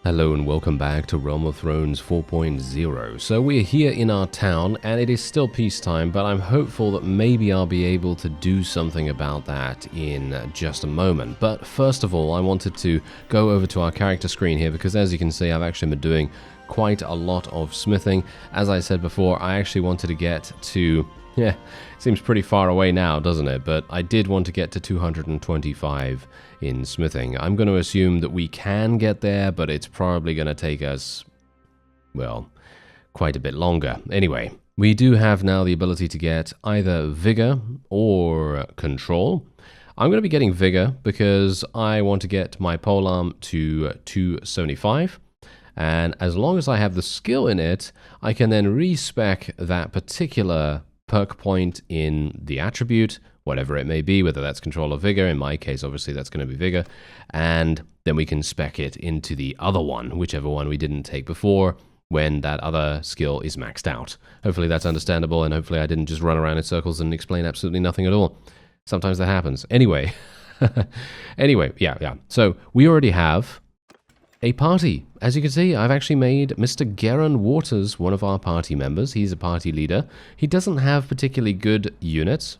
Hello and welcome back to Realm of Thrones 4.0. So we're here in our town and it is still peacetime, but I'm hopeful that maybe I'll be able to do something about that in just a moment. But first of all, I wanted to go over to our character screen here because as you can see, I've actually been doing quite a lot of smithing. As I said before, I actually wanted to get to... Yeah, it seems pretty far away now, doesn't it? But I did want to get to 225 in smithing. I'm going to assume that we can get there, but it's probably going to take us, well, quite a bit longer. Anyway, we do have now the ability to get either Vigor or Control. I'm going to be getting Vigor because I want to get my polearm to 275. And as long as I have the skill in it, I can then respec that particular perk point in the attribute, whatever it may be, whether that's Control or Vigor. In my case, obviously, that's going to be Vigor. And then we can spec it into the other one, whichever one we didn't take before, when that other skill is maxed out. Hopefully that's understandable, and hopefully I didn't just run around in circles and explain absolutely nothing at all. Sometimes that happens. Anyway, yeah. So we already have a party. As you can see, I've actually made Mr. Geron Waters one of our party members. He's a party leader. He doesn't have particularly good units.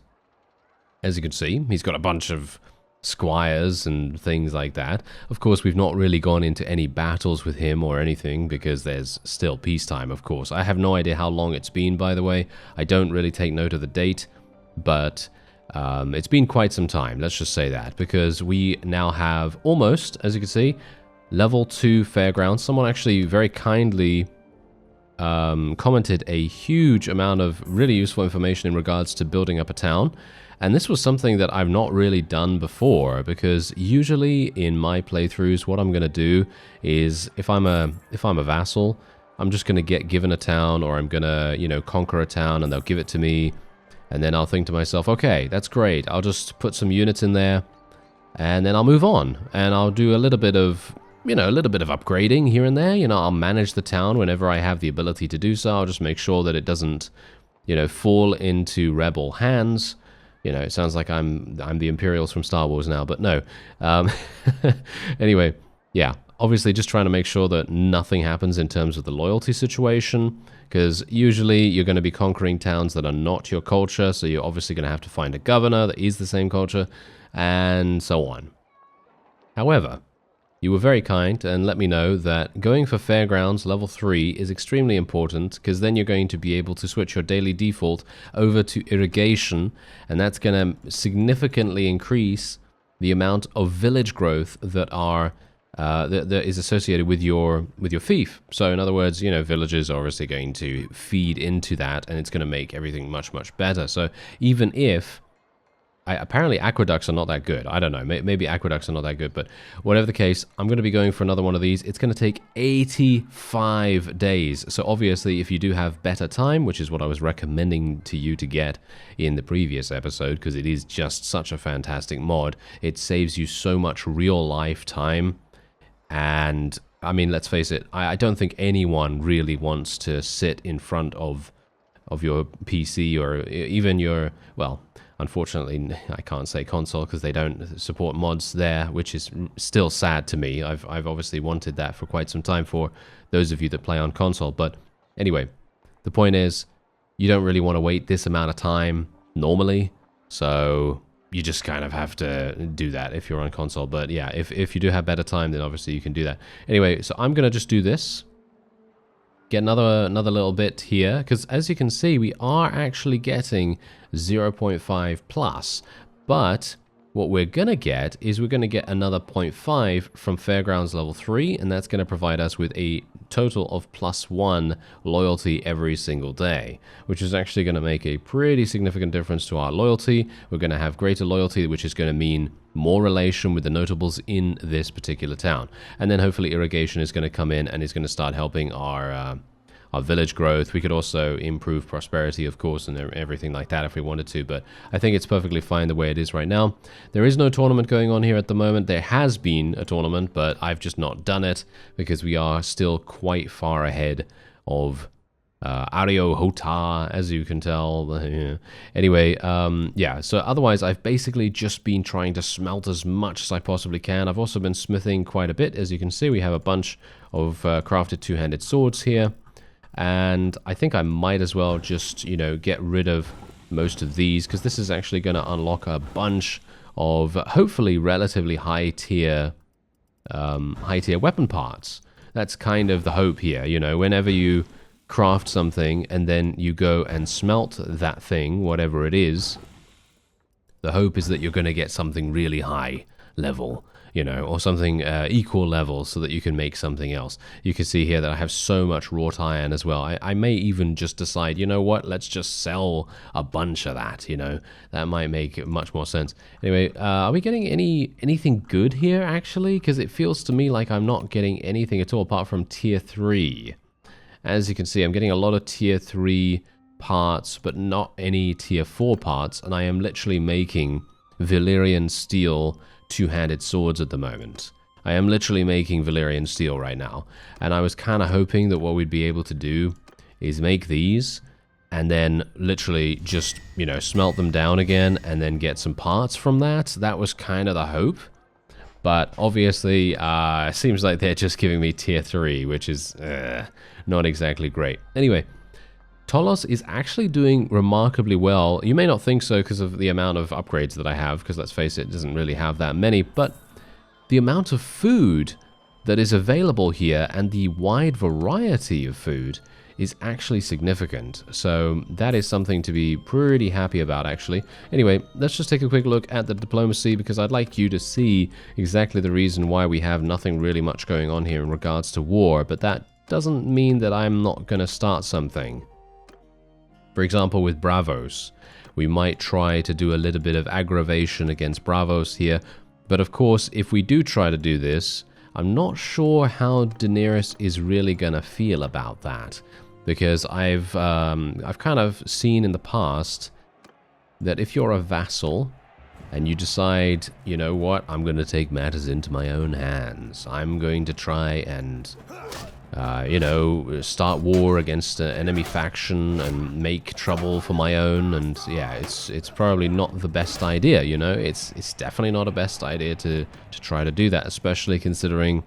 As you can see, he's got a bunch of squires and things like that. Of course, we've not really gone into any battles with him or anything because there's still peacetime, of course. I have no idea how long it's been, by the way. I don't really take note of the date, but it's been quite some time. Let's just say that, because we now have almost, as you can see, Level 2 Fairgrounds. Someone actually very kindly commented a huge amount of really useful information in regards to building up a town. And this was something that I've not really done before, because usually in my playthroughs, what I'm going to do is if I'm a vassal, I'm just going to get given a town, or I'm going to, you know, conquer a town and they'll give it to me. And then I'll think to myself, okay, that's great. I'll just put some units in there and then I'll move on and I'll do a little bit of upgrading here and there. You know, I'll manage the town whenever I have the ability to do so. I'll just make sure that it doesn't, you know, fall into rebel hands. You know, it sounds like I'm the Imperials from Star Wars now, but no. Anyway, yeah, obviously just trying to make sure that nothing happens in terms of the loyalty situation, because usually you're going to be conquering towns that are not your culture, so you're obviously going to have to find a governor that is the same culture, and so on. However, you were very kind and let me know that going for Fairgrounds level 3 is extremely important, because then you're going to be able to switch your daily default over to irrigation, and that's going to significantly increase the amount of village growth that are that is associated with your fief. So in other words, you know, villages are obviously going to feed into that, and it's going to make everything much better. So even if apparently aqueducts are not that good. I don't know. Maybe aqueducts are not that good, but whatever the case, I'm going to be going for another one of these. It's going to take 85 days. So obviously, if you do have better time, which is what I was recommending to you to get in the previous episode, because it is just such a fantastic mod, it saves you so much real life time. And I mean, let's face it, I don't think anyone really wants to sit in front of your PC or even your, well, unfortunately, I can't say console because they don't support mods there, which is still sad to me. I've obviously wanted that for quite some time for those of you that play on console. But anyway, the point is, you don't really want to wait this amount of time normally, so you just kind of have to do that if you're on console. But yeah, if you do have better time, then obviously you can do that. Anyway, so I'm going to just do this. Get another little bit here, because as you can see, we are actually getting 0.5 plus, but what we're going to get is we're going to get another 0.5 from Fairgrounds level 3, and that's going to provide us with a total of +1 loyalty every single day, which is actually going to make a pretty significant difference to our loyalty. We're going to have greater loyalty, which is going to mean more relation with the notables in this particular town. And then hopefully irrigation is going to come in and is going to start helping our village growth. We could also improve prosperity, of course, and everything like that if we wanted to, but I think it's perfectly fine the way it is right now. There is no tournament going on here at the moment. There has been a tournament, but I've just not done it because we are still quite far ahead of Ario Hota, as you can tell. Anyway, yeah, so otherwise I've basically just been trying to smelt as much as I possibly can. I've also been smithing quite a bit. As you can see, we have a bunch of crafted two-handed swords here. And I think I might as well just, you know, get rid of most of these, because this is actually going to unlock a bunch of hopefully relatively high-tier weapon parts. That's kind of the hope here, you know, whenever you craft something and then you go and smelt that thing, whatever it is, the hope is that you're going to get something really high level, you know, or something equal level, so that you can make something else. You can see here that I have so much wrought iron as well. I may even just decide, you know what, let's just sell a bunch of that, you know. That might make much more sense. Anyway, are we getting anything good here, actually? Because it feels to me like I'm not getting anything at all apart from tier 3. As you can see, I'm getting a lot of tier 3 parts, but not any tier 4 parts, and I am literally making Valyrian steel two-handed swords at the moment. I am literally making Valyrian steel right now, and I was kind of hoping that what we'd be able to do is make these, and then literally just, you know, smelt them down again, and then get some parts from that. That was kind of the hope. But obviously, it seems like they're just giving me tier 3, which is not exactly great. Anyway, Tolos is actually doing remarkably well. You may not think so because of the amount of upgrades that I have, because let's face it, doesn't really have that many, but the amount of food that is available here and the wide variety of food is actually significant. So that is something to be pretty happy about, actually. Anyway, let's just take a quick look at the diplomacy, because I'd like you to see exactly the reason why we have nothing really much going on here in regards to war, but that doesn't mean that I'm not going to start something. For example, with Bravos, we might try to do a little bit of aggravation against Bravos here, but of course, if we do try to do this, I'm not sure how Daenerys is really going to feel about that. Because I've kind of seen in the past that if you're a vassal and you decide, you know what, I'm going to take matters into my own hands. I'm going to try and, you know, start war against an enemy faction and make trouble for my own. And yeah, it's probably not the best idea, you know. It's definitely not a best idea to try to do that, especially considering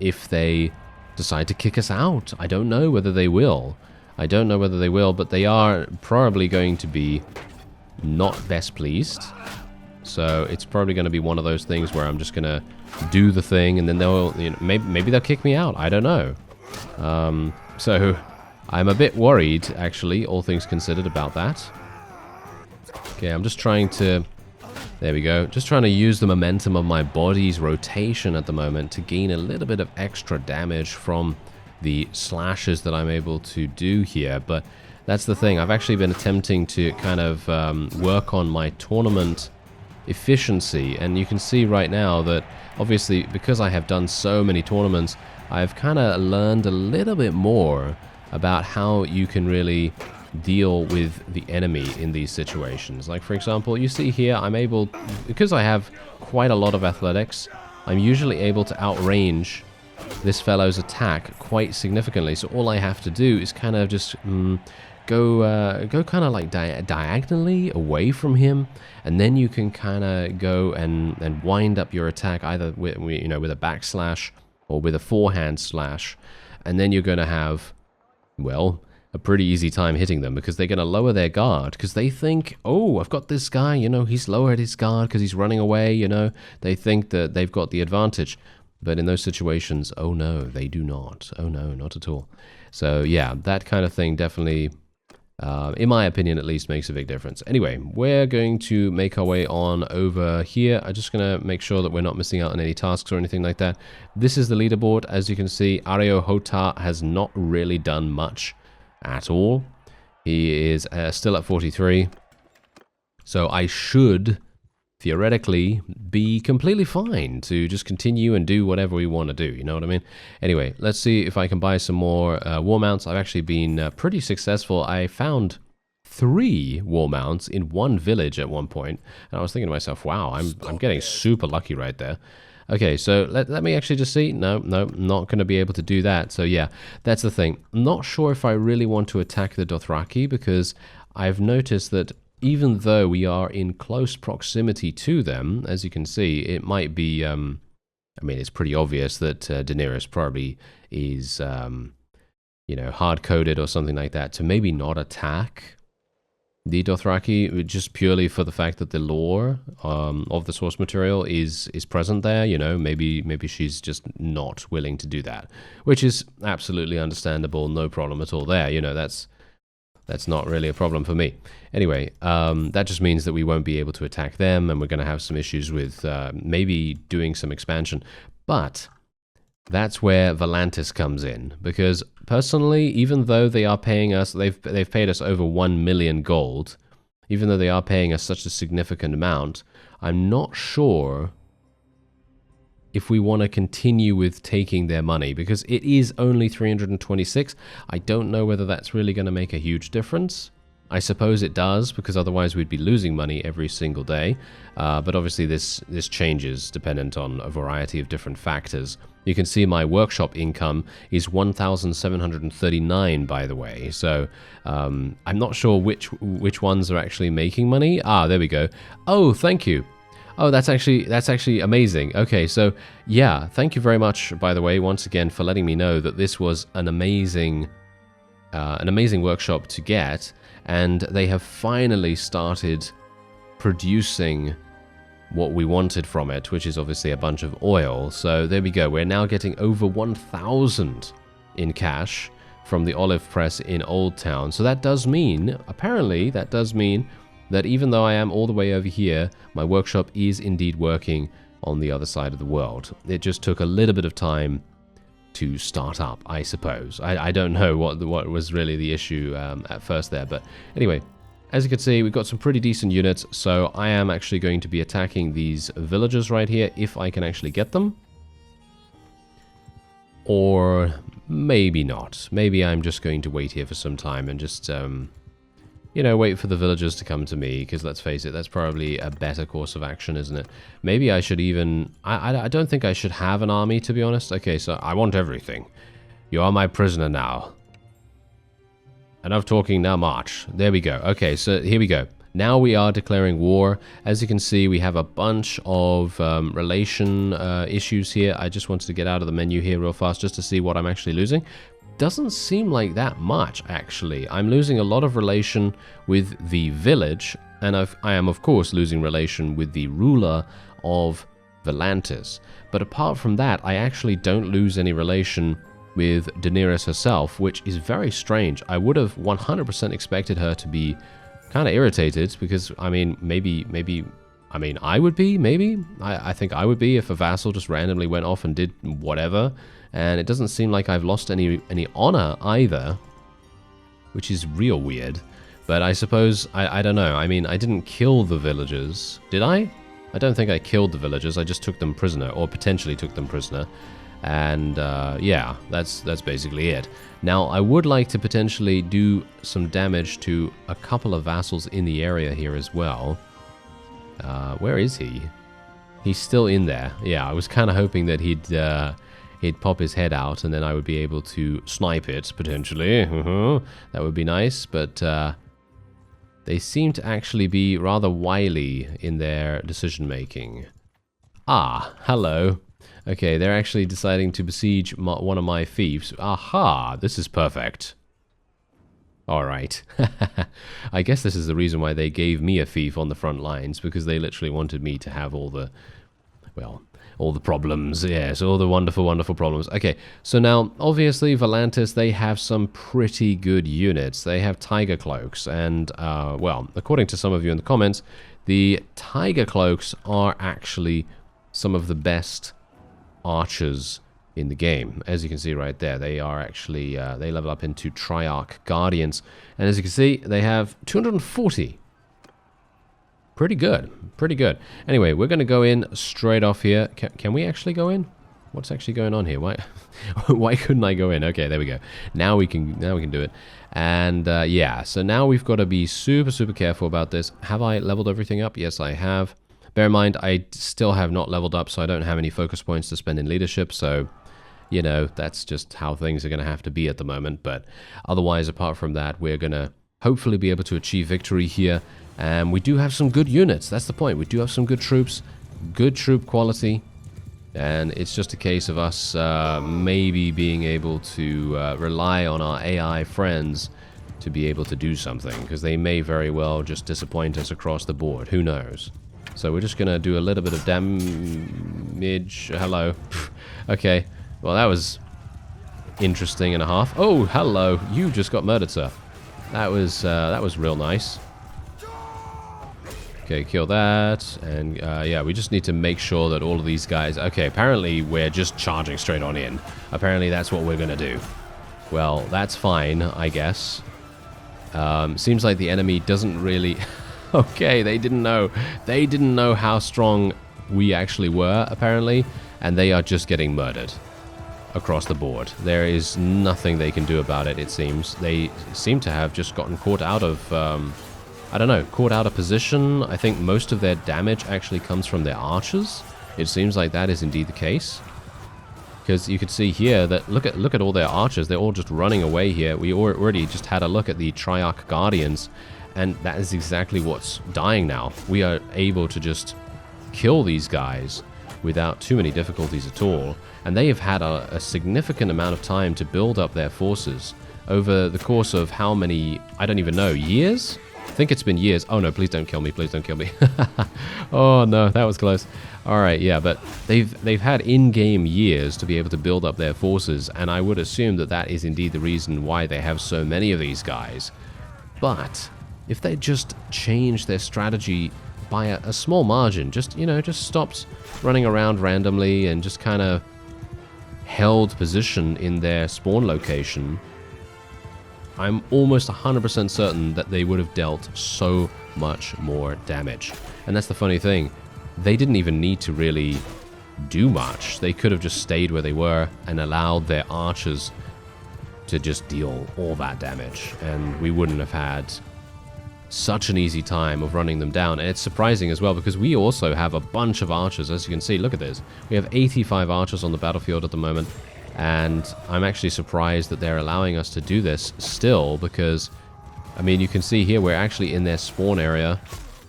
if they decide to kick us out. I don't know whether they will. I don't know whether they will, but they are probably going to be not best pleased. So it's probably going to be one of those things where I'm just going to do the thing, and then they'll, you know, maybe they'll kick me out. I don't know. So I'm a bit worried, actually, all things considered, about that. Okay, I'm just trying to... There we go. Just trying to use the momentum of my body's rotation at the moment to gain a little bit of extra damage from the slashes that I'm able to do here. But that's the thing. I've actually been attempting to kind of work on my tournament efficiency. And you can see right now that, obviously, because I have done so many tournaments, I've kind of learned a little bit more about how you can really deal with the enemy in these situations. Like, for example, you see here, I'm able, because I have quite a lot of athletics, I'm usually able to outrange this fellow's attack quite significantly. So all I have to do is kind of just go kind of like diagonally away from him, and then you can kind of go and wind up your attack either with, you know, with a backslash or with a forehand slash, and then you're going to have, well, a pretty easy time hitting them, because they're going to lower their guard, because they think, oh, I've got this guy, you know, he's lowered his guard because he's running away, you know. They think that they've got the advantage. But in those situations, oh no, they do not. Oh no, not at all. So yeah, that kind of thing definitely, in my opinion at least, makes a big difference. Anyway, we're going to make our way on over here. I'm just going to make sure that we're not missing out on any tasks or anything like that. This is the leaderboard. As you can see, Ario Hota has not really done much at all. He is still at 43. So I should theoretically be completely fine to just continue and do whatever we want to do, you know what I mean? Anyway, let's see if I can buy some more war mounts. I've actually been pretty successful. I found 3 war mounts in one village at one point, and I was thinking to myself, wow, I'm getting super lucky right there. Okay, so let me actually just see. No, not going to be able to do that. So yeah, that's the thing. I'm not sure if I really want to attack the Dothraki, because I've noticed that even though we are in close proximity to them, as you can see, it might be, I mean, it's pretty obvious that Daenerys probably is, you know, hard-coded or something like that to maybe not attack the Dothraki, just purely for the fact that the lore of the source material is present there. You know, maybe she's just not willing to do that, which is absolutely understandable. No problem at all there. You know, that's not really a problem for me. Anyway, that just means that we won't be able to attack them, and we're going to have some issues with maybe doing some expansion. But that's where Volantis comes in, because personally, even though they are paying us, they've paid us over 1 million gold, even though they are paying us such a significant amount, I'm not sure if we want to continue with taking their money, because it is only 326. I don't know whether that's really going to make a huge difference. I suppose it does, because otherwise we'd be losing money every single day. But obviously this changes dependent on a variety of different factors. You can see my workshop income is 1,739, by the way. So I'm not sure which ones are actually making money. Ah, there we go. Oh, thank you. Oh, that's actually amazing. Okay, so yeah, thank you very much, by the way, once again, for letting me know that this was an amazing workshop to get, and they have finally started producing what we wanted from it, which is obviously a bunch of oil. So there we go. We're now getting over 1,000 in cash from the olive press in Old Town. So that does mean, apparently, that does mean that even though I am all the way over here, my workshop is indeed working on the other side of the world. It just took a little bit of time to start up, I suppose. I don't know what was really the issue at first there, but anyway, as you can see, we've got some pretty decent units, so I am actually going to be attacking these villagers right here, if I can actually get them. Or maybe not. Maybe I'm just going to wait here for some time and just, you know, wait for the villagers to come to me, because let's face it, that's probably a better course of action, isn't it? Maybe I should even... I don't think I should have an army, to be honest. Okay, so I want everything. You are my prisoner now. Enough talking, now march. There we go. Okay, so here we go. Now we are declaring war. As you can see, we have a bunch of relation issues here. I just wanted to get out of the menu here real fast just to see what I'm actually losing. Doesn't seem like that much, actually. I'm losing a lot of relation with the village, and I am, of course, losing relation with the ruler of Volantis. But apart from that, I actually don't lose any relation with Daenerys herself, which is very strange. I would have 100% expected her to be kind of irritated, because, I mean, maybe, I mean, I would be, maybe? I think I would be if a vassal just randomly went off and did whatever. And it doesn't seem like I've lost any honor either, which is real weird. But I suppose, I don't know. I mean, I didn't kill the villagers, did I? I don't think I killed the villagers. I just took them prisoner, or potentially took them prisoner. And yeah, that's basically it. Now, I would like to potentially do some damage to a couple of vassals in the area here as well. Where is he? He's still in there. Yeah, I was kind of hoping that he'd pop his head out, and then I would be able to snipe it, potentially. That would be nice, but they seem to actually be rather wily in their decision-making. Ah, hello. Okay, they're actually deciding to besiege one of my fiefs. Aha, this is perfect. Alright. I guess this is the reason why they gave me a fief on the front lines, because they literally wanted me to have all the, well, all the problems. Yes, all the wonderful, wonderful problems. Okay, so now, obviously, Volantis, they have some pretty good units. They have tiger cloaks, and, well, according to some of you in the comments, the tiger cloaks are actually some of the best archers in the game. As you can see right there, they are actually, they level up into Triarch Guardians, and as you can see, they have 240. Pretty good, pretty good. Anyway, we're going to go in straight off here. Can we actually go in? What's actually going on here? Why couldn't I go in? Okay, there we go. Now we can do it. And yeah, so now we've got to be super, super careful about this. Have I leveled everything up? Yes, I have. Bear in mind, I still have not leveled up, so I don't have any focus points to spend in leadership, so, you know, that's just how things are going to have to be at the moment. But otherwise, apart from that, we're going to hopefully be able to achieve victory here. And we do have some good units. That's the point. We do have some good troops, good troop quality. And it's just a case of us maybe being able to rely on our AI friends to be able to do something, because they may very well just disappoint us across the board. Who knows? So we're just going to do a little bit of damage. Hello. Okay. Well, that was interesting and a half. Oh, hello. You just got murdered, sir. That was real nice. Okay, kill that. And yeah, we just need to make sure that all of these guys... Okay, apparently we're just charging straight on in. Apparently that's what we're going to do. Well, that's fine, I guess. Seems like the enemy doesn't really... Okay, they didn't know. They didn't know how strong we actually were, apparently. And they are just getting murdered across the board. There is nothing they can do about it, it seems. They seem to have just gotten caught out of... I don't know, caught out of position. I think most of their damage actually comes from their archers. It seems like that is indeed the case. Because you could see here that, look at all their archers. They're all just running away here. We already just had a look at the Triarch Guardians, and that is exactly what's dying now. We are able to just kill these guys without too many difficulties at all. And they have had a significant amount of time to build up their forces over the course of how many, I don't even know, years? I think it's been years. Oh no, please don't kill me, please don't kill me. Oh no, that was close. Alright, yeah, but they've had in-game years to be able to build up their forces, and I would assume that that is indeed the reason why they have so many of these guys. But if they just change their strategy by a small margin, just, you know, just stopped running around randomly and just kind of held position in their spawn location, I'm almost 100% certain that they would have dealt so much more damage. And that's the funny thing. They didn't even need to really do much. They could have just stayed where they were and allowed their archers to just deal all that damage. And we wouldn't have had such an easy time of running them down. And it's surprising as well, because we also have a bunch of archers. As you can see, look at this. We have 85 archers on the battlefield at the moment. And I'm actually surprised that they're allowing us to do this still, because, I mean, you can see here we're actually in their spawn area.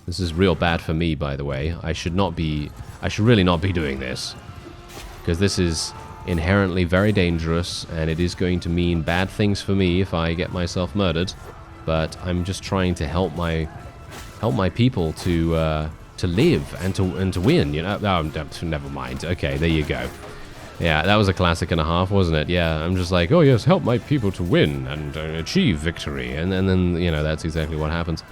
This is real bad for me, by the way. I should really not be doing this, because this is inherently very dangerous, and it is going to mean bad things for me if I get myself murdered. But I'm just trying to help my people to live and to win. You know? Oh, never mind. Okay, there you go. Yeah, that was a classic and a half, wasn't it? Yeah, I'm just like, oh yes, help my people to win and achieve victory. And then, you know, that's exactly what happens.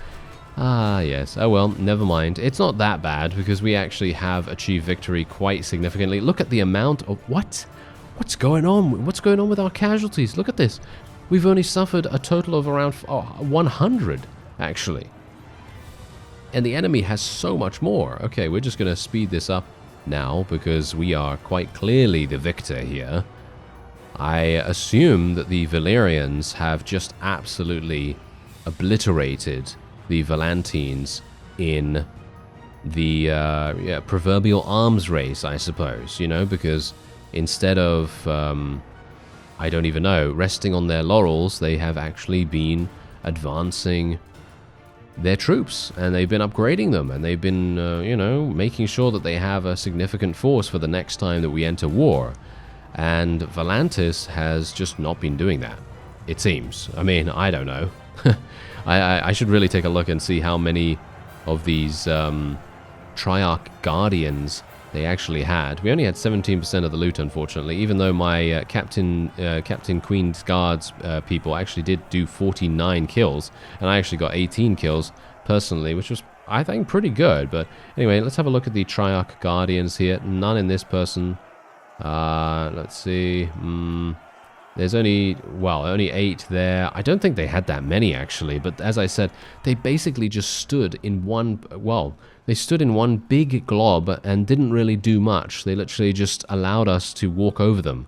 Ah, yes. Oh well, never mind. It's not that bad, because we actually have achieved victory quite significantly. Look at the amount of... What? What's going on? What's going on with our casualties? Look at this. We've only suffered a total of around 100, actually. And the enemy has so much more. Okay, we're just going to speed this up now, because we are quite clearly the victor here. I assume that the Valyrians have just absolutely obliterated the Volantines in the proverbial arms race, I suppose, you know, because instead of, I don't even know, resting on their laurels, they have actually been advancing their troops, and they've been upgrading them, and they've been, you know, making sure that they have a significant force for the next time that we enter war. And Volantis has just not been doing that, it seems. I mean, I don't know. I should really take a look and see how many of these Triarch Guardians they actually had. We only had 17% of the loot, unfortunately, even though my Captain Queen's Guards people actually did do 49 kills, and I actually got 18 kills personally, which was, I think, pretty good. But anyway, let's have a look at the Triarch Guardians here. None in this person. Let's see. There's only 8 there. I don't think they had that many, actually, but as I said, they basically just stood in one, they stood in one big glob and didn't really do much. They literally just allowed us to walk over them.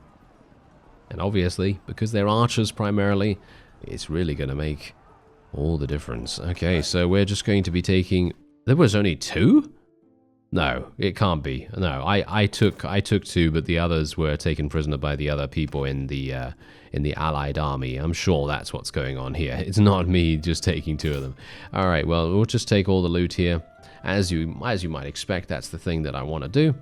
And obviously, because they're archers primarily, it's really going to make all the difference. Okay, so we're just going to be taking... There was only 2? No, it can't be. No, I took 2, but the others were taken prisoner by the other people in the Allied army. I'm sure that's what's going on here. It's not me just taking 2 of them. All right, well, we'll just take all the loot here. As you might expect, that's the thing that I want to do.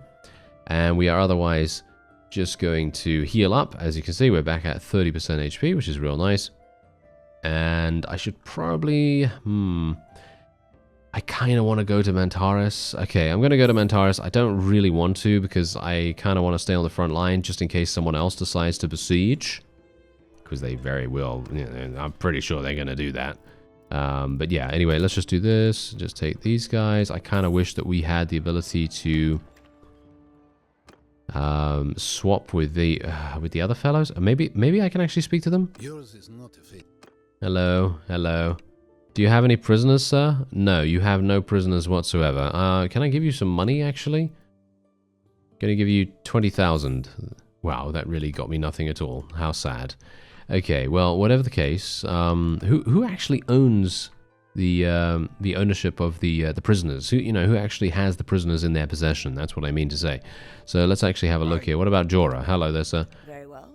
And we are otherwise just going to heal up. As you can see, we're back at 30% HP, which is real nice. And I should probably... I kind of want to go to Mantaris. Okay, I'm going to go to Mantaris. I don't really want to because I kind of want to stay on the front line just in case someone else decides to besiege. Because they very will. You know, I'm pretty sure they're going to do that. But yeah, anyway, let's just do this. Just take these guys. I kind of wish that we had the ability to swap with the other fellows. Maybe I can actually speak to them. Yours is not a fit. Hello, hello. Do you have any prisoners, sir? No, you have no prisoners whatsoever. Can I give you some money, actually? Gonna give you 20,000. Wow, that really got me nothing at all. How sad. Okay, well, whatever the case, who actually owns the ownership of the prisoners? Who actually has the prisoners in their possession? That's what I mean to say. So let's actually have a look here. What about Jorah? Hello there, sir. Very well.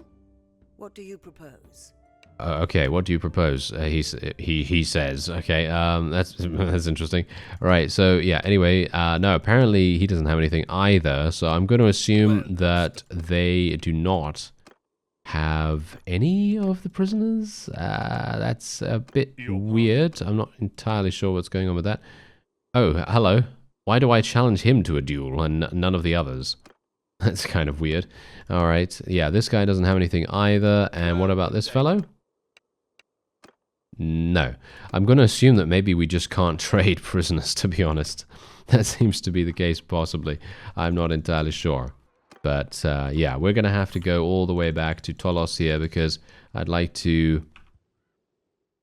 What do you propose? Okay, what do you propose? He says. Okay, that's interesting. All right, so yeah. Anyway, no, apparently he doesn't have anything either. So I'm going to assume that they do not have any of the prisoners. That's a bit weird. I'm not entirely sure what's going on with that. Oh, hello. Why do I challenge him to a duel and none of the others? That's kind of weird. All right, yeah, this guy doesn't have anything either. And what about this fellow? No. I'm going to assume that maybe we just can't trade prisoners, to be honest. That seems to be the case, possibly. I'm not entirely sure. But, yeah, we're going to have to go all the way back to Tolos here because I'd like to...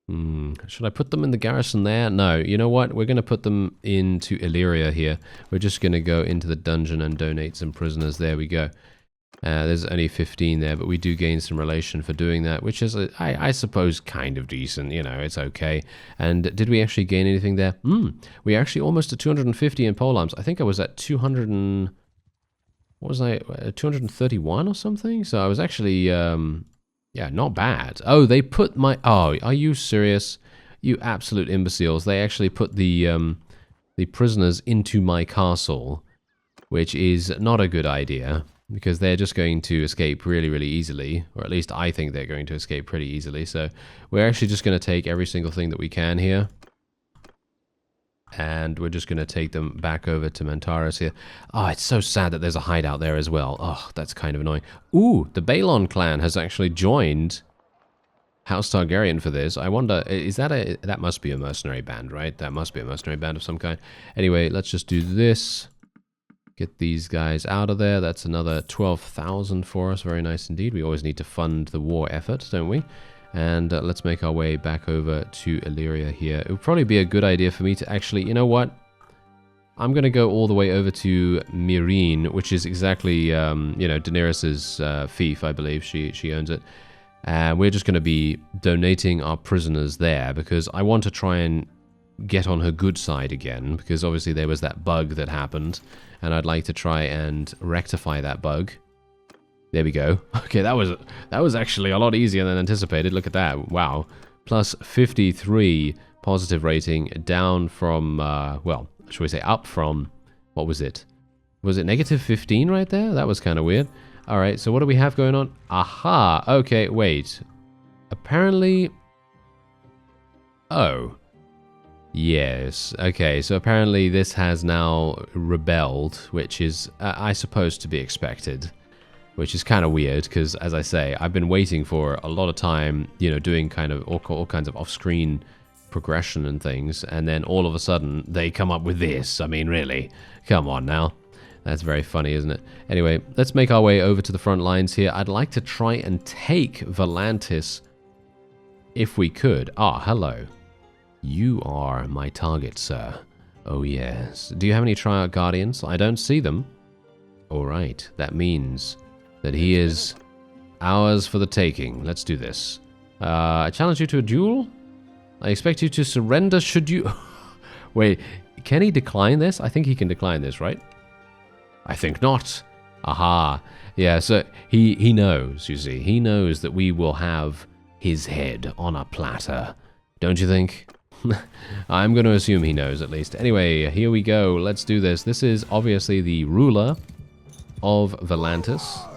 should I put them in the garrison there? No, you know what? We're going to put them into Illyria here. We're just going to go into the dungeon and donate some prisoners. There we go. There's only 15 there, but we do gain some relation for doing that, which is, I suppose, kind of decent. You know, it's okay. And did we actually gain anything there? We actually almost at 250 in polearms. I think I was at 200 and... What was I? 231 or something? So I was actually, yeah, not bad. Oh, they put my... Oh, are you serious? You absolute imbeciles. They actually put the prisoners into my castle, which is not a good idea. Because they're just going to escape really, really easily. Or at least I think they're going to escape pretty easily. So we're actually just going to take every single thing that we can here. And we're just going to take them back over to Mantaris here. Oh, it's so sad that there's a hideout there as well. Oh, that's kind of annoying. Ooh, the Balon clan has actually joined House Targaryen for this. I wonder, is that a... That must be a mercenary band, right? That must be a mercenary band of some kind. Anyway, let's just do this. Get these guys out of there. That's another 12,000 for us. Very nice indeed. We always need to fund the war effort, don't we? And let's make our way back over to Illyria here. It would probably be a good idea for me to actually... You know what? I'm going to go all the way over to Meereen, which is exactly, you know, Daenerys' fief, I believe. She owns it. And we're just going to be donating our prisoners there because I want to try and get on her good side again, because obviously there was that bug that happened, and I'd like to try and rectify that bug. There we go. Okay, that was actually a lot easier than anticipated. Look at that. Wow. Plus 53 positive rating, down from, well, should we say up from, what was it? Was it negative 15 right there? That was kind of weird. All right, so what do we have going on? Aha. Okay, wait. Apparently... Oh. Yes, okay, so apparently this has now rebelled, which is, I suppose, to be expected, which is kind of weird, because, as I say, I've been waiting for a lot of time, you know, doing kind of all kinds of off-screen progression and things, and then all of a sudden, they come up with this. I mean, really? Come on now. That's very funny, isn't it? Anyway, let's make our way over to the front lines here. I'd like to try and take Volantis, if we could. Ah, hello. You are my target, sir. Oh, yes. Do you have any Triarch Guardians? I don't see them. All right. That means that he is ours for the taking. Let's do this. I challenge you to a duel. I expect you to surrender should you... Wait, can he decline this? I think he can decline this, right? I think not. Aha. Yeah, so he knows, you see. He knows that we will have his head on a platter. Don't you think? I'm going to assume he knows, at least. Anyway, here we go. Let's do this. This is obviously the ruler of Volantis.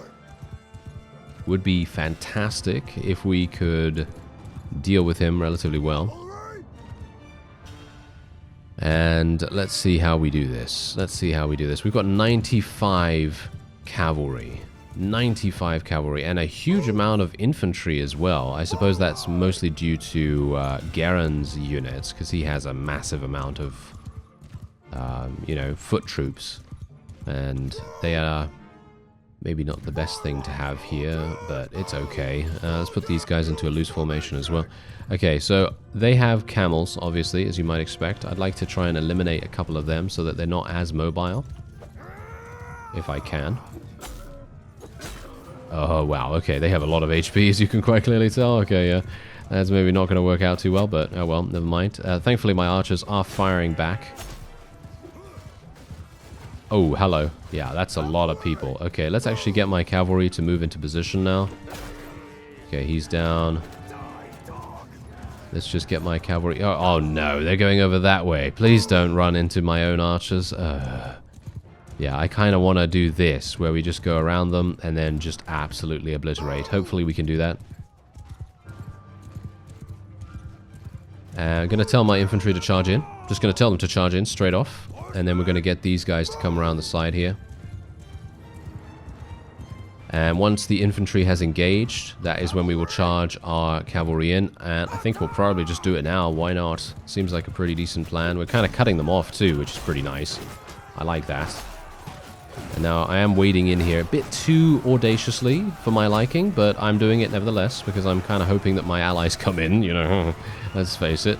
Would be fantastic if we could deal with him relatively well. And let's see how we do this. Let's see how we do this. We've got 95 cavalry. 95 cavalry and a huge amount of infantry as well. I suppose that's mostly due to Garen's units, because he has a massive amount of, you know, foot troops. And they are maybe not the best thing to have here, but it's okay. Let's put these guys into a loose formation as well. Okay, so they have camels, obviously, as you might expect. I'd like to try and eliminate a couple of them so that they're not as mobile, if I can. Oh, wow, okay, they have a lot of HP, as you can quite clearly tell. Okay, yeah, that's maybe not going to work out too well, but oh well, never mind. Thankfully, my archers are firing back. Oh, hello. Yeah, that's a lot of people. Okay, let's actually get my cavalry to move into position now. Okay, he's down. Let's just get my cavalry... Oh, no, they're going over that way. Please don't run into my own archers. Yeah, I kind of want to do this, where we just go around them and then just absolutely obliterate. Hopefully we can do that. I'm going to tell my infantry to charge in. Just going to tell them to charge in straight off. And then we're going to get these guys to come around the side here. And once the infantry has engaged, that is when we will charge our cavalry in. And I think we'll probably just do it now. Why not? Seems like a pretty decent plan. We're kind of cutting them off too, which is pretty nice. I like that. And now I am wading in here a bit too audaciously for my liking, but I'm doing it nevertheless because I'm kind of hoping that my allies come in, you know. Let's face it.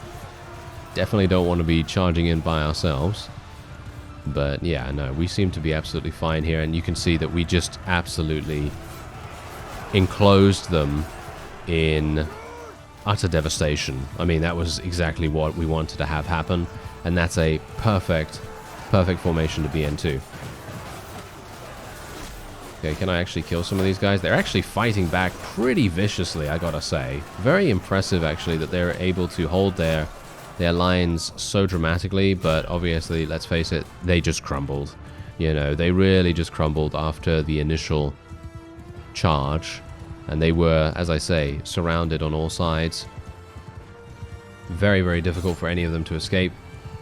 Definitely don't want to be charging in by ourselves. But yeah, no, we seem to be absolutely fine here, and you can see that we just absolutely enclosed them in utter devastation. I mean, that was exactly what we wanted to have happen, and that's a perfect formation to be in too. Okay, can I actually kill some of these guys? They're actually fighting back pretty viciously, I gotta say. Very impressive, actually, that they're able to hold their lines so dramatically, but obviously, let's face it, they just crumbled. You know, they really just crumbled after the initial charge, and they were, as I say, surrounded on all sides. Very, very difficult for any of them to escape,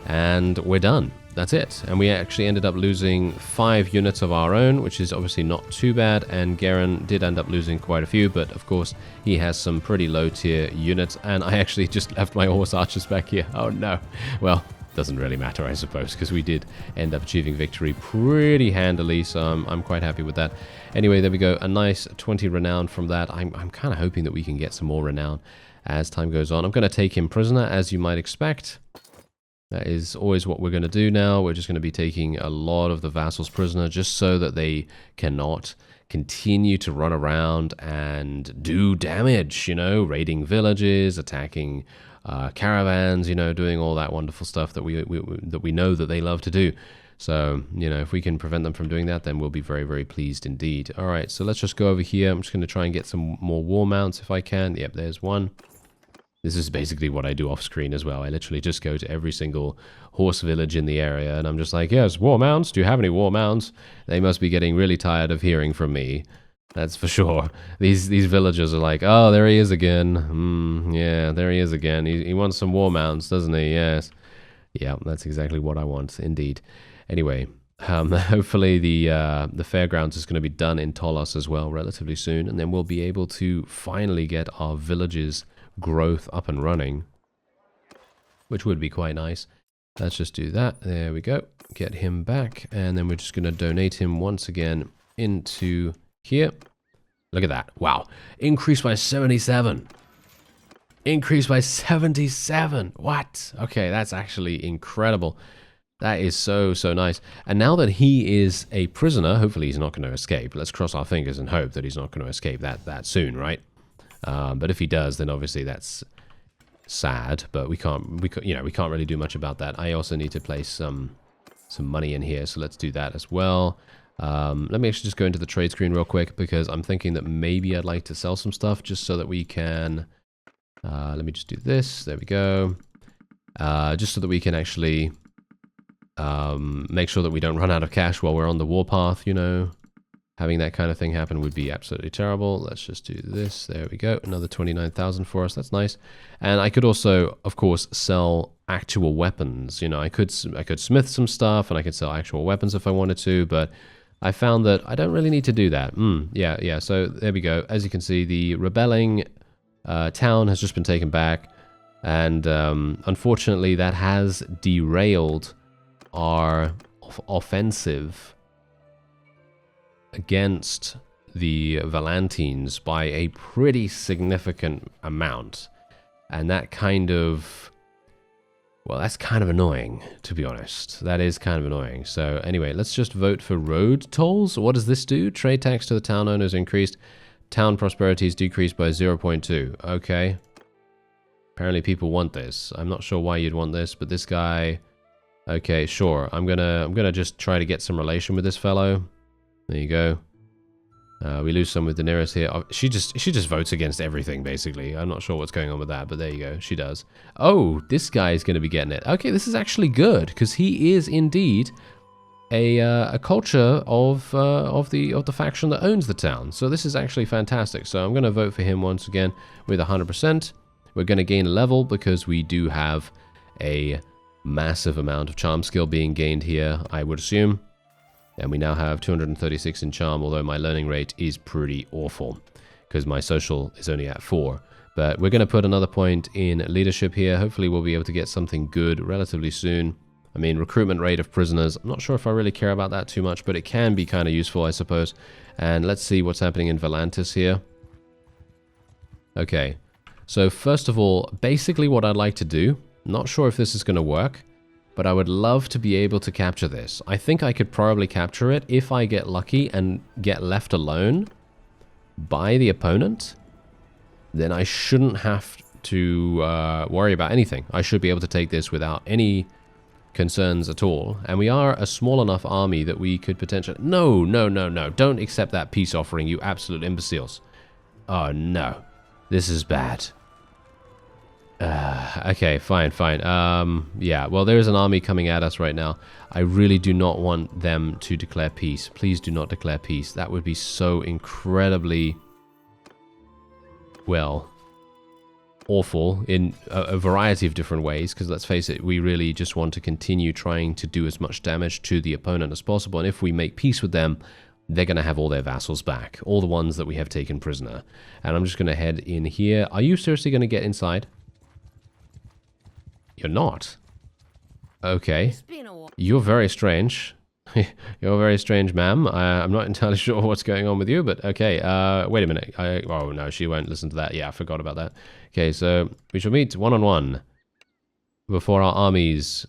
and we're done. That's it. And we actually ended up losing 5 units of our own, which is obviously not too bad. And Garen did end up losing quite a few, but of course he has some pretty low tier units. And I actually just left my horse archers back here. Oh no. Well, doesn't really matter, I suppose, because we did end up achieving victory pretty handily. So I'm quite happy with that. Anyway, there we go. A nice 20 renown from that. I'm kind of hoping that we can get some more renown as time goes on. I'm going to take him prisoner, as you might expect. That is always what we're going to do now. We're just going to be taking a lot of the vassals prisoner just so that they cannot continue to run around and do damage, you know, raiding villages, attacking caravans, you know, doing all that wonderful stuff that we know that they love to do. So, you know, if we can prevent them from doing that, then we'll be very, very pleased indeed. All right, so let's just go over here. I'm just going to try and get some more war mounts if I can. Yep, there's one. This is basically what I do off screen as well. I literally just go to every single horse village in the area, and I'm just like, yes, war mounts? Do you have any war mounts? They must be getting really tired of hearing from me. That's for sure. These villagers are like, oh, there he is again. Yeah, there he is again. He wants some war mounts, doesn't he? Yes. Yeah, that's exactly what I want, indeed. Anyway, hopefully the fairgrounds is going to be done in Tolos as well relatively soon, and then we'll be able to finally get our villages growth up and running, which would be quite nice. Let's just do that. There we go. Get him back, and then we're just going to donate him once again into here. Look at that. Wow. Increased by 77. Increased by 77. What? Okay, that's actually incredible. That is so, so nice. And now that he is a prisoner, hopefully he's not going to escape. Let's cross our fingers and hope that he's not going to escape that soon, right? But if he does, then obviously that's sad. But we can't really do much about that. I also need to place some money in here, so let's do that as well. Let me actually just go into the trade screen real quick because I'm thinking that maybe I'd like to sell some stuff just so that we can... let me just do this. There we go. Just so that we can actually make sure that we don't run out of cash while we're on the warpath, you know. Having that kind of thing happen would be absolutely terrible. Let's just do this. There we go. Another 29,000 for us. That's nice. And I could also, of course, sell actual weapons. You know, I could smith some stuff and I could sell actual weapons if I wanted to, but I found that I don't really need to do that. Yeah. So there we go. As you can see, the rebelling town has just been taken back. And unfortunately, that has derailed our offensive against the Volantines by a pretty significant amount. And that kind of... well, that's kind of annoying, to be honest. That is kind of annoying. So anyway, let's just vote for road tolls. What does this do? Trade tax to the town owners increased. Town prosperity is decreased by 0.2. Okay. Apparently people want this. I'm not sure why you'd want this, but this guy... okay, sure. I'm gonna just try to get some relation with this fellow. There you go. We lose some with Daenerys here. Oh, she just votes against everything, basically. I'm not sure what's going on with that, but there you go. She does. Oh, this guy is going to be getting it. Okay, this is actually good, because he is indeed a culture of the faction that owns the town. So this is actually fantastic. So I'm going to vote for him once again with 100%. We're going to gain a level, because we do have a massive amount of charm skill being gained here, I would assume. And we now have 236 in charm, although my learning rate is pretty awful because my social is only at 4. But we're going to put another point in leadership here. Hopefully we'll be able to get something good relatively soon. I mean, recruitment rate of prisoners, I'm not sure if I really care about that too much, but it can be kind of useful, I suppose. And let's see what's happening in Volantis here. Okay, so first of all, basically what I'd like to do, not sure if this is going to work, but I would love to be able to capture this. I think I could probably capture it if I get lucky and get left alone by the opponent. Then I shouldn't have to worry about anything. I should be able to take this without any concerns at all. And we are a small enough army that we could potentially... No. Don't accept that peace offering, you absolute imbeciles. Oh, no. This is bad. Okay, fine. Yeah, well, there is an army coming at us right now. I really do not want them to declare peace. Please do not declare peace. That would be so incredibly, well, awful in a variety of different ways, because let's face it, we really just want to continue trying to do as much damage to the opponent as possible, and if we make peace with them, they're going to have all their vassals back, all the ones that we have taken prisoner. And I'm just going to head in here. Are you seriously going to get inside? You're not. Okay. You're very strange. You're very strange, ma'am. I'm not entirely sure what's going on with you, but okay. Wait a minute. Oh, no, she won't listen to that. Yeah, I forgot about that. Okay, so we shall meet one-on-one before our armies...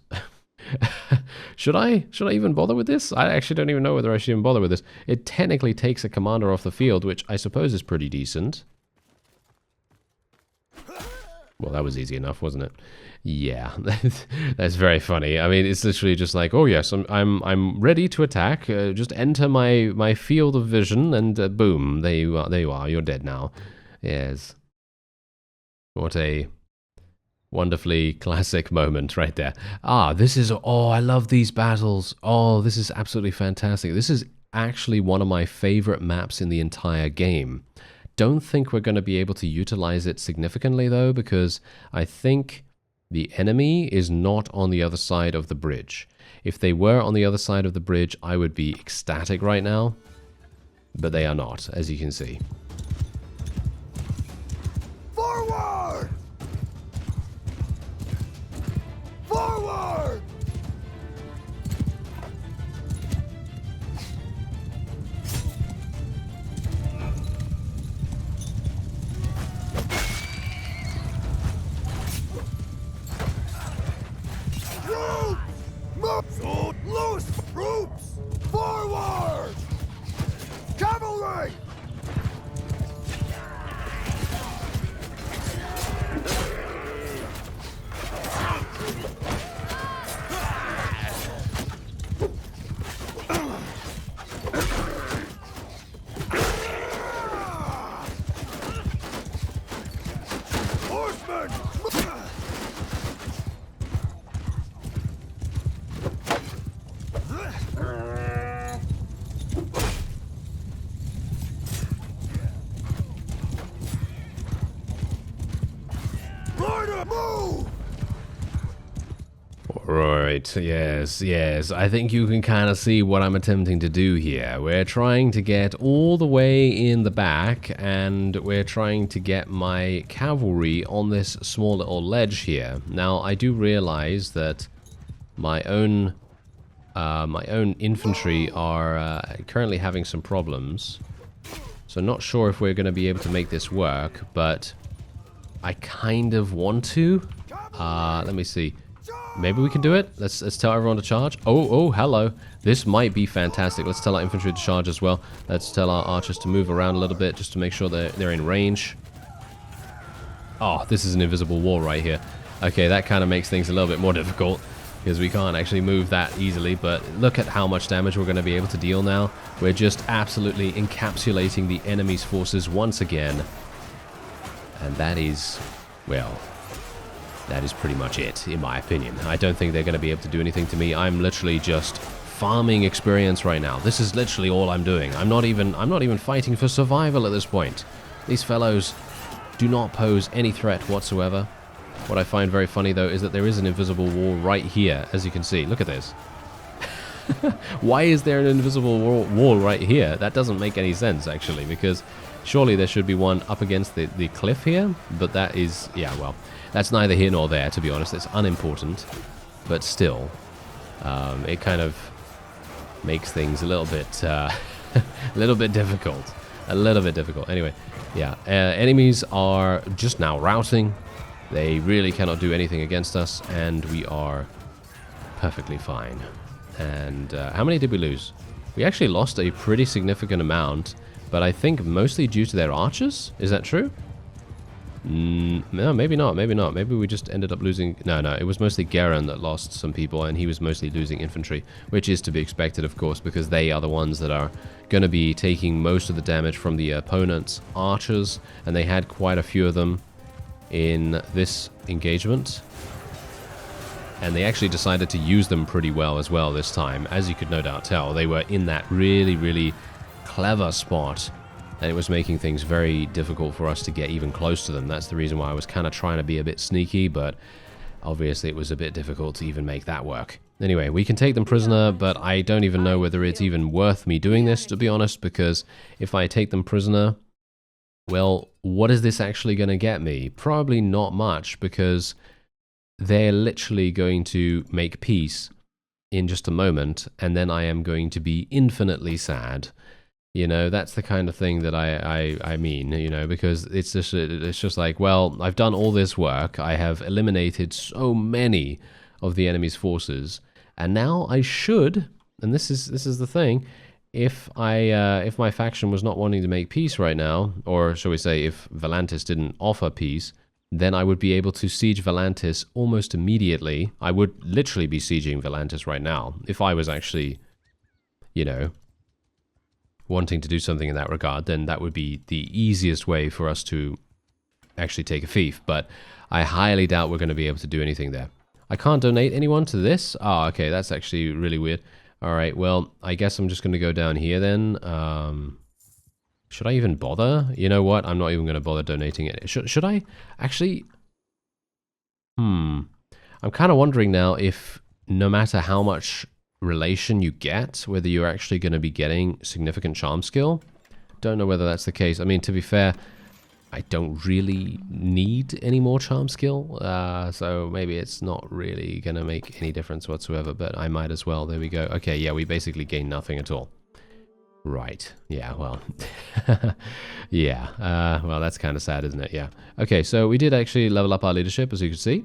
Should I even bother with this? I actually don't even know whether I should even bother with this. It technically takes a commander off the field, which I suppose is pretty decent. Well, that was easy enough, wasn't it? Yeah, that's very funny. I mean, it's literally just like, oh yes, I'm ready to attack. Just enter my field of vision, and boom, there you are. You're dead now. Yes. What a wonderfully classic moment right there. Ah, this is... oh, I love these battles. Oh, this is absolutely fantastic. This is actually one of my favorite maps in the entire game. Don't think we're going to be able to utilize it significantly, though, because I think the enemy is not on the other side of the bridge. If they were on the other side of the bridge, I would be ecstatic right now, but they are not, as you can see. Forward! Forward! Troops! Move! Loose! Troops! Forward! Cavalry! Horsemen! Rider, move! Right, yes, yes. I think you can kind of see what I'm attempting to do here. We're trying to get all the way in the back, and we're trying to get my cavalry on this small little ledge here. Now, I do realize that my own infantry are currently having some problems. So not sure if we're going to be able to make this work, but I kind of want to. Let me see. Maybe we can do it. Let's tell everyone to charge. Oh, hello. This might be fantastic. Let's tell our infantry to charge as well. Let's tell our archers to move around a little bit just to make sure they're in range. Oh, this is an invisible wall right here. Okay, that kind of makes things a little bit more difficult because we can't actually move that easily, but look at how much damage we're going to be able to deal now. We're just absolutely encapsulating the enemy's forces once again. And that is, well, that is pretty much it, in my opinion. I don't think they're going to be able to do anything to me. I'm literally just farming experience right now. This is literally all I'm doing. I'm not even fighting for survival at this point. These fellows do not pose any threat whatsoever. What I find very funny, though, is that there is an invisible wall right here, as you can see. Look at this. Why is there an invisible wall right here? That doesn't make any sense, actually, because surely there should be one up against the cliff here, but that is, yeah, well, that's neither here nor there, to be honest. It's unimportant, but still, it kind of makes things a little bit, a little bit difficult. Anyway, yeah, enemies are just now routing. They really cannot do anything against us, and we are perfectly fine. And how many did we lose? We actually lost a pretty significant amount, but I think mostly due to their archers. Is that true? No, maybe not. Maybe we just ended up losing... No, it was mostly Garen that lost some people, and he was mostly losing infantry, which is to be expected, of course, because they are the ones that are going to be taking most of the damage from the opponent's archers, and they had quite a few of them in this engagement. And they actually decided to use them pretty well as well this time. As you could no doubt tell, they were in that really, really clever spot, and it was making things very difficult for us to get even close to them. That's the reason why I was kind of trying to be a bit sneaky, but obviously it was a bit difficult to even make that work. Anyway, we can take them prisoner, but I don't even know whether it's even worth me doing this, to be honest, because if I take them prisoner, well, what is this actually going to get me? Probably not much, because they're literally going to make peace in just a moment, and then I am going to be infinitely sad. You know, that's the kind of thing that I mean, you know, because it's just like, well, I've done all this work, I have eliminated so many of the enemy's forces, and now I should, and this is the thing, if my faction was not wanting to make peace right now, or shall we say, if Volantis didn't offer peace, then I would be able to siege Volantis almost immediately. I would literally be sieging Volantis right now if I was actually, you know, wanting to do something in that regard. Then that would be the easiest way for us to actually take a fief. But I highly doubt we're going to be able to do anything there. I can't donate anyone to this. Oh, okay, that's actually really weird. All right, well, I guess I'm just going to go down here then. Should I even bother? You know what? I'm not even going to bother donating it. Should I? Actually, I'm kind of wondering now if no matter how much relation you get, whether you're actually going to be getting significant charm skill. Don't know whether that's the case. I mean, to be fair, I don't really need any more charm skill, so maybe it's not really going to make any difference whatsoever, but I might as well. There we go. Okay, yeah, we basically gain nothing at all. Right. Yeah, well, yeah, well, that's kind of sad, isn't it? Yeah. Okay, so we did actually level up our leadership, as you can see.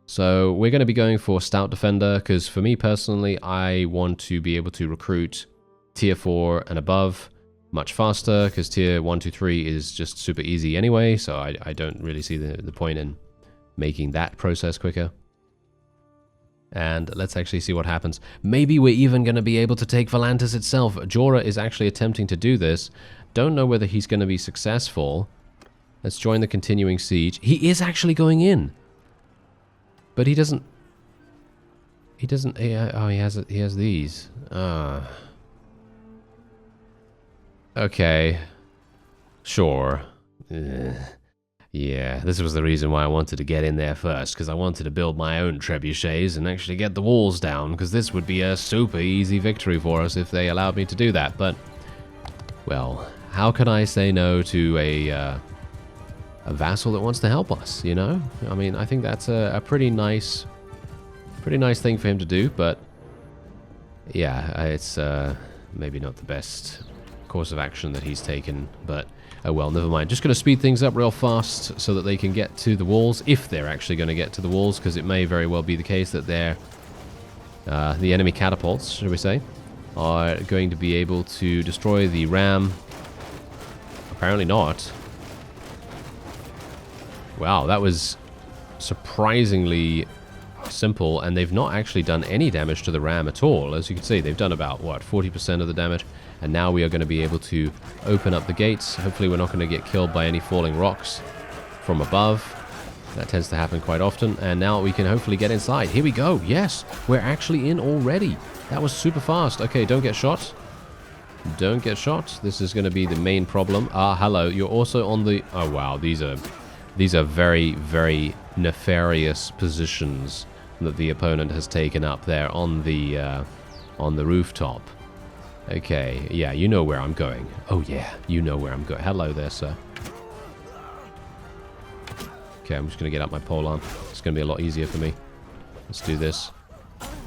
So we're going to be going for Stout Defender, because for me personally, I want to be able to recruit tier 4 and above much faster, because tier 1, 2, 3 is just super easy anyway, so I don't really see the point in making that process quicker. And let's actually see what happens. Maybe we're even going to be able to take Volantis itself. Jorah is actually attempting to do this. Don't know whether he's going to be successful. Let's join the continuing siege. He is actually going in. But he doesn't... oh, he has these. Okay. Sure. Ugh. Yeah, this was the reason why I wanted to get in there first, because I wanted to build my own trebuchets and actually get the walls down, because this would be a super easy victory for us if they allowed me to do that, but... Well, how can I say no to a vassal that wants to help us, you know? I mean, I think that's a pretty nice thing for him to do, but... Yeah, it's maybe not the best course of action that he's taken, but... Oh well, never mind. Just going to speed things up real fast so that they can get to the walls, if they're actually going to get to the walls, because it may very well be the case that they're, the enemy catapults, should we say, are going to be able to destroy the ram. Apparently not. Wow, that was surprisingly simple, and they've not actually done any damage to the ram at all. As you can see, they've done about, what, 40% of the damage. And now we are going to be able to open up the gates. Hopefully we're not going to get killed by any falling rocks from above. That tends to happen quite often. And now we can hopefully get inside. Here we go. Yes, we're actually in already. That was super fast. Okay, don't get shot. Don't get shot. This is going to be the main problem. Ah, hello. You're also on the... Oh, wow. These are very, very nefarious positions that the opponent has taken up there on the rooftop. Okay, yeah, you know where I'm going. Oh yeah, you know where I'm going. Hello there, sir. Okay, I'm just going to get up my polearm. It's going to be a lot easier for me. Let's do this.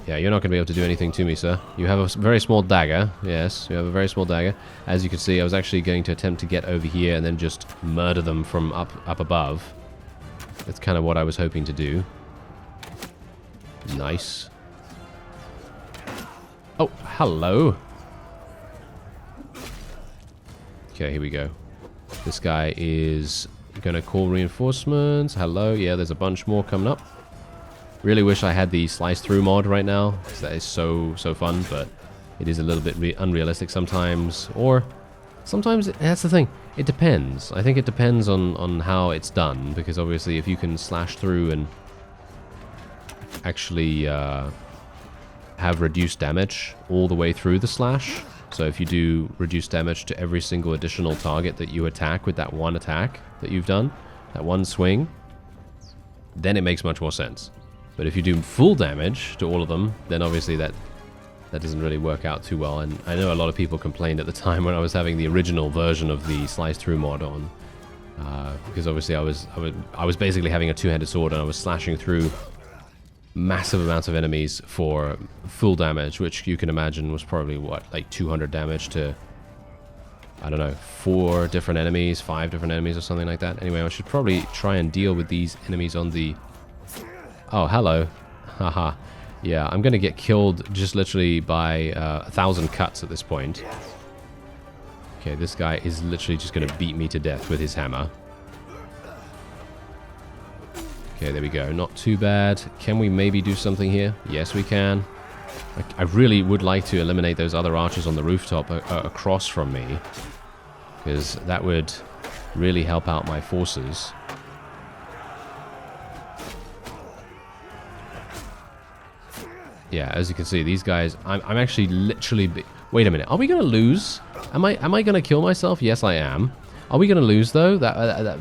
Yeah, you're not going to be able to do anything to me, sir. You have a very small dagger. Yes, you have a very small dagger. As you can see, I was actually going to attempt to get over here and then just murder them from up above. That's kind of what I was hoping to do. Nice. Oh, hello. Okay, here we go. This guy is gonna call reinforcements. Hello, yeah, there's a bunch more coming up. Really wish I had the slice through mod right now, because that is so fun, but it is a little bit unrealistic sometimes. Or sometimes, that's the thing, it depends. I think it depends on how it's done, because obviously if you can slash through and actually have reduced damage all the way through the slash. So if you do reduce damage to every single additional target that you attack with that one attack that you've done, that one swing, then it makes much more sense. But if you do full damage to all of them, then obviously that doesn't really work out too well. And I know a lot of people complained at the time when I was having the original version of the slice through mod on, because obviously I was basically having a two-handed sword and I was slashing through massive amounts of enemies for full damage, which you can imagine was probably, what, like 200 damage to, I don't know, 4 different enemies, 5 different enemies or something like that. Anyway, I should probably try and deal with these enemies on the... Oh, hello. Haha. Yeah, I'm going to get killed just literally by 1,000 cuts at this point. Okay, this guy is literally just going to beat me to death with his hammer. Okay, there we go. Not too bad. Can we maybe do something here? Yes, we can. I really would like to eliminate those other archers on the rooftop across from me, because that would really help out my forces. Yeah, as you can see, these guys... I'm actually literally... Wait a minute. Are we going to lose? Am I going to kill myself? Yes, I am. Are we going to lose, though?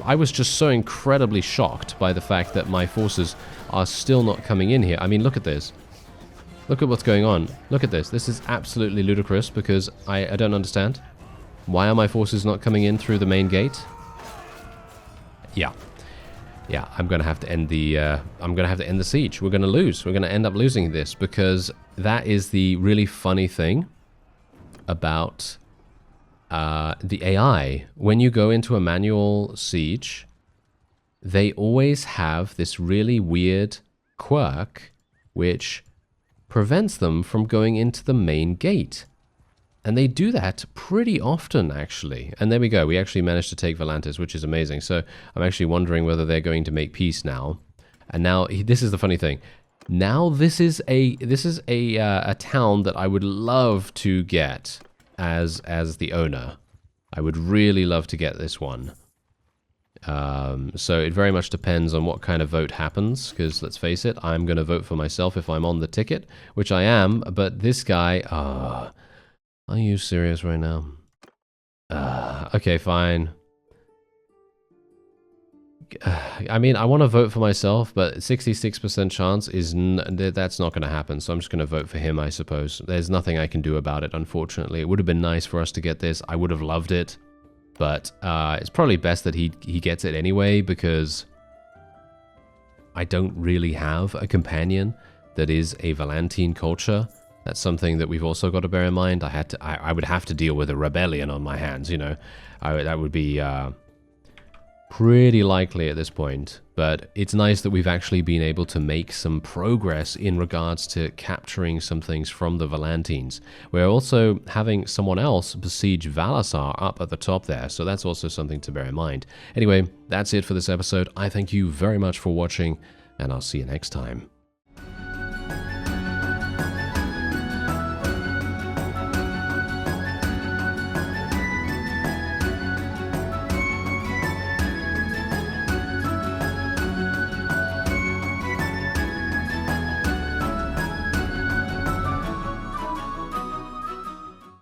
I was just so incredibly shocked by the fact that my forces are still not coming in here. I mean, look at this. Look at what's going on. Look at this. This is absolutely ludicrous, because I don't understand. Why are my forces not coming in through the main gate? Yeah. Yeah, I'm going to have to end the siege. We're going to lose. We're going to end up losing this, because that is the really funny thing about... the AI. When you go into a manual siege, they always have this really weird quirk which prevents them from going into the main gate. And they do that pretty often, actually. And there we go. We actually managed to take Volantis, which is amazing. So I'm actually wondering whether they're going to make peace now. And now, this is the funny thing. Now this is a town that I would love to get as the owner. I would really love to get this one. So it very much depends on what kind of vote happens, because let's face it, I'm going to vote for myself if I'm on the ticket, which I am, but this guy, are you serious right now? Okay, fine. I mean, I want to vote for myself, but 66% chance is that's not going to happen, so I'm just going to vote for him, I suppose. There's nothing I can do about it, unfortunately. It would have been nice for us to get this. I would have loved it, but it's probably best that he gets it anyway, because I don't really have a companion that is a Volantine culture. That's something that we've also got to bear in mind. I would have to deal with a rebellion on my hands, you know. That would be pretty likely at this point, but it's nice that we've actually been able to make some progress in regards to capturing some things from the Volantines. We're also having someone else besiege Valasar up at the top there, so that's also something to bear in mind. Anyway, that's it for this episode. I thank you very much for watching, and I'll see you next time.